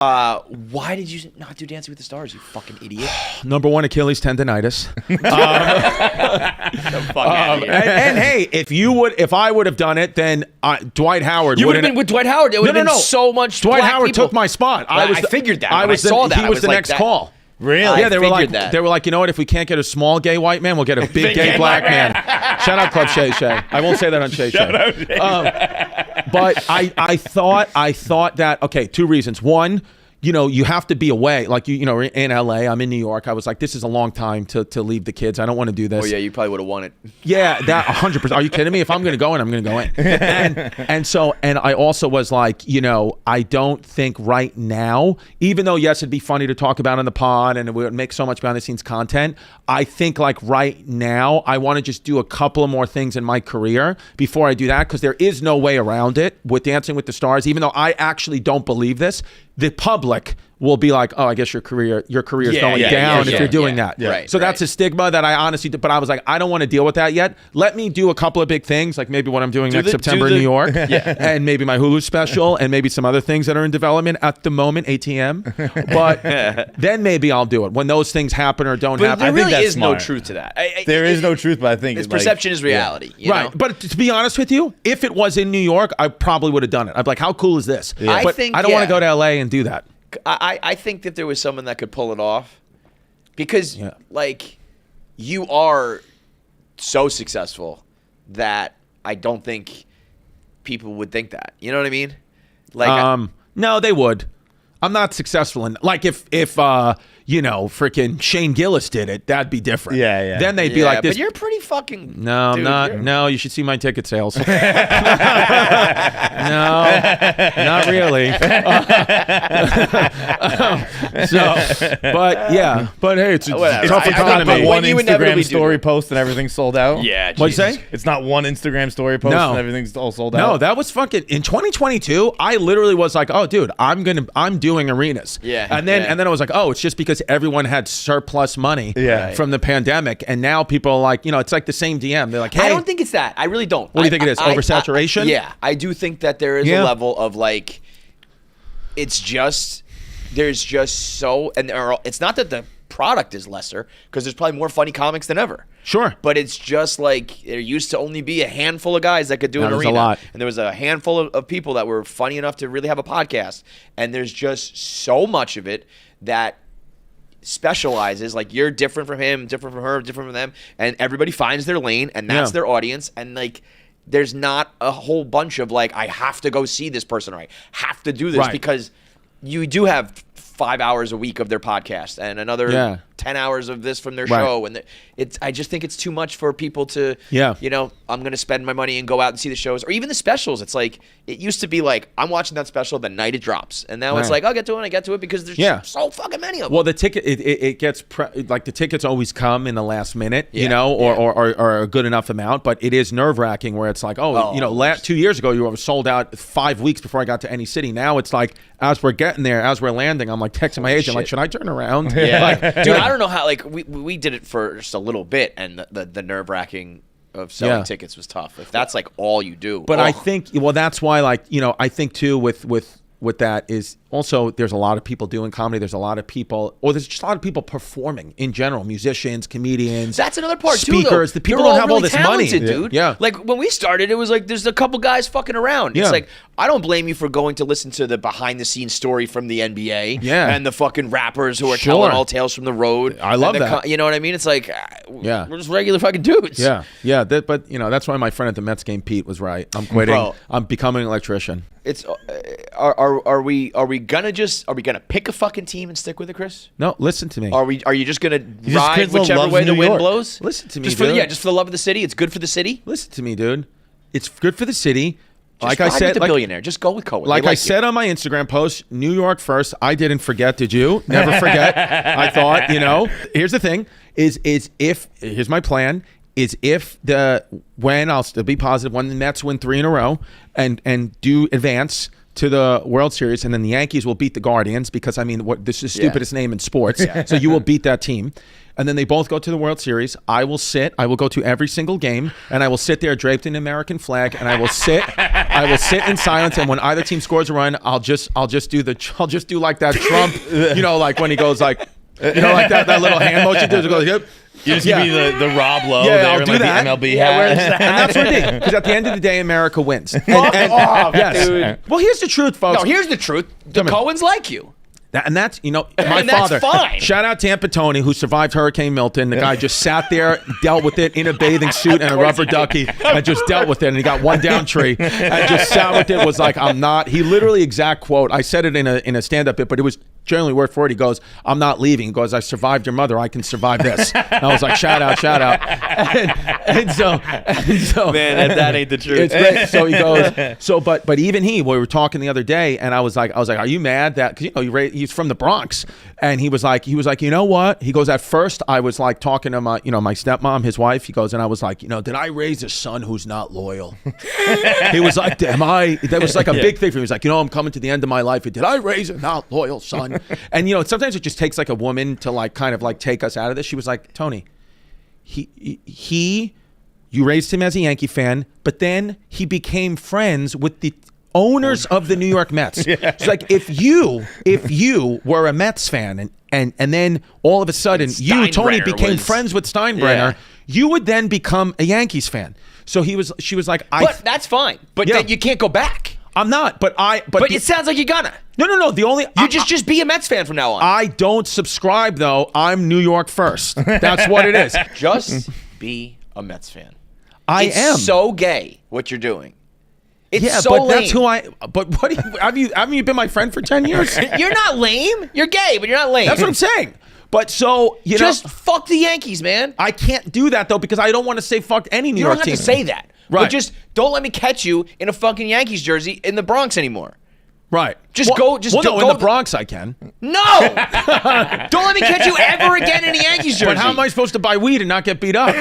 Why did you not do Dancing with the Stars, you fucking idiot? Number one, Achilles tendonitis. And hey, if I would have done it, then Dwight Howard. You would have been with Dwight Howard. It would have been so much. Dwight black Howard people. took my spot. I figured that. I saw that. He was the next call. Really? Yeah, they were like, that. you know what? If we can't get a small gay white man, we'll get a big gay black man. Shout out Club Shay Shay. I won't say that on Shay Shay. But I thought that, okay, two reasons. One, you have to be away. Like, in LA, I'm in New York. I was like, this is a long time to leave the kids. I don't want to do this. Oh, yeah, you probably would have won it. Yeah, that 100%. Are you kidding me? If I'm going to go in, I'm going to go in. And I also was like, I don't think right now, even though, yes, it'd be funny to talk about on the pod and it would make so much behind the scenes content, I think like right now, I want to just do a couple of more things in my career before I do that, because there is no way around it with Dancing with the Stars, even though I actually don't believe this. The public will be like, oh, I guess your career is going down if you're doing that. Right, so that's a stigma that I honestly do. But I was like, I don't want to deal with that yet. Let me do a couple of big things, like maybe what I'm doing next September in New York, and maybe my Hulu special, and maybe some other things that are in development at the moment, ATM. But then maybe I'll do it when those things happen or don't happen. There really is smart. no truth to that. There is no truth, but I think it's perception is reality. You know? But to be honest with you, if it was in New York, I probably would have done it. I'd be like, how cool is this? Yeah. But I don't want to go to LA and do that. I think that there was someone that could pull it off, because like you are so successful that I don't think people would think that. You know what I mean? Like no, they would. I'm not successful in, like, if freaking Shane Gillis did it, that'd be different. Yeah. Then they'd be like this. But you're pretty fucking. No, I'm not. No, you should see my ticket sales. No, not really. But hey, it's a tough economy. One Instagram story post and everything's sold out. Yeah. What'd you say? It's not one Instagram story post and everything's all sold out. No, that was fucking in 2022. I literally was like, oh, dude, I'm doing arenas. Yeah. And then I was like, oh, it's just because everyone had surplus money from the pandemic, and now people are like, it's like the same DM. They're like, hey, I don't think it's that. I really don't. What do you think it is? Oversaturation? Yeah, I do think that there is a level of like, there's just so, and it's not that the product is lesser, because there's probably more funny comics than ever. Sure. But it's just like there used to only be a handful of guys that could do an arena. A lot. And there was a handful of people that were funny enough to really have a podcast. And there's just so much of it that specializes. Like, you're different from him, different from her, different from them. And everybody finds their lane, and that's their audience. And like, there's not a whole bunch of like, I have to go see this person, or I have to do this, because you do have 5 hours a week of their podcast and another 10 hours of this from their show. And I just think it's too much for people to, I'm going to spend my money and go out and see the shows, or even the specials. It's like, it used to be like, I'm watching that special the night it drops. And now it's like, I'll get to it. I get to it because there's so fucking many of them. Well, the ticket, it gets, like the tickets always come in the last minute, or a good enough amount, but it is nerve wracking where it's like, 2 years ago, you were sold out 5 weeks before I got to any city. Now it's like, as we're getting there, as we're landing, I'm like texting my agent, like, should I turn around? Dude, I don't know how, like, we did it for just a little bit, and the nerve-wracking of selling tickets was tough. If that's like all you do. But I think, that's why, like, I think too with that is also, there's a lot of people doing comedy. There's a lot of people, or there's just a lot of people performing in general, musicians, comedians. That's another part speakers, too, though. The people don't have all this money, dude. Yeah. Like, when we started, it was like, there's a couple guys fucking around. It's like, I don't blame you for going to listen to the behind the scenes story from the NBA and the fucking rappers who are telling all tales from the road. I love that. You know what I mean? It's like, we're just regular fucking dudes. Yeah. But that's why my friend at the Mets game, Pete, was right. I'm quitting. Bro. I'm becoming an electrician. It's are we gonna pick a fucking team and stick with it, Chris? No, listen to me. Are you just gonna ride whichever way the wind blows? Listen to me, just dude. Just for the love of the city. It's good for the city. Listen to me, dude. It's good for the city. Like I said, the billionaire. Just go with Cohen. Like I said on my Instagram post, New York first. I didn't forget. Did you? Never forget. I thought, here's the thing: here's my plan. I'll still be positive when the Mets win 3 in a row and do advance to the World Series, and then the Yankees will beat the Guardians because, I mean, this is the stupidest name in sports. So you will beat that team. And then they both go to the World Series. I will go to every single game, and I will sit there draped in the American flag, and I will sit in silence. And when either team scores a run, I'll just do like that Trump, like when he goes like, like that little hand motion. He goes, yep. You just give me the Rob Lowe Yeah, there I'll in do like that. the MLB hat. And that's what it is. Because at the end of the day, America wins. And, Yes. dude. Well, here's the truth, folks. No, here's the truth. The Coens like you. And that's, my And father. that's fine. Shout out Tampa Tony, who survived Hurricane Milton. The guy just sat there, dealt with it in a bathing suit and a rubber ducky, and just dealt with it. And he got one down tree and just sat with it. Was like, I'm not. He literally, exact quote. I said it in a stand-up bit, but it was generally word for it. He goes, I'm not leaving. He goes, I survived your mother. I can survive this. And I was like, shout out. And so Man, that ain't the truth. it's great. So he goes, but even we were talking the other day, and I was like, are you mad that, because he's from the Bronx, and he was like, you know what? He goes, at first I was like talking to my stepmom, his wife. He goes, and I was like, did I raise a son who's not loyal? He was like, that was like a big thing for me. He was like, I'm coming to the end of my life. Did I raise a not loyal son? And sometimes it just takes like a woman to like kind of like take us out of this. She was like, Tony, you raised him as a Yankee fan, but then he became friends with the owners of the New York Mets. It's like, if you were a Mets fan and then all of a sudden you, Tony, became friends with Steinbrenner, you would then become a Yankees fan. So she was like, but that's fine. But then you can't go back. I'm not, but it sounds like you're gonna. No. The only just be a Mets fan from now on. I don't subscribe though. I'm New York first. That's what it is. Just be a Mets fan. I am so gay what you're doing. It's so but lame. that's who I. But what haven't you been my friend for 10 years? You're not lame. You're gay, but you're not lame. That's what I'm saying. But so just fuck the Yankees, man. I can't do that though because I don't want to say fuck any New You York don't team. have to say that. Right. But just don't let me catch you in a fucking Yankees jersey in the Bronx anymore. Right. Go in the Bronx I can. No! Don't let me catch you ever again in a Yankees jersey. But how am I supposed to buy weed and not get beat up?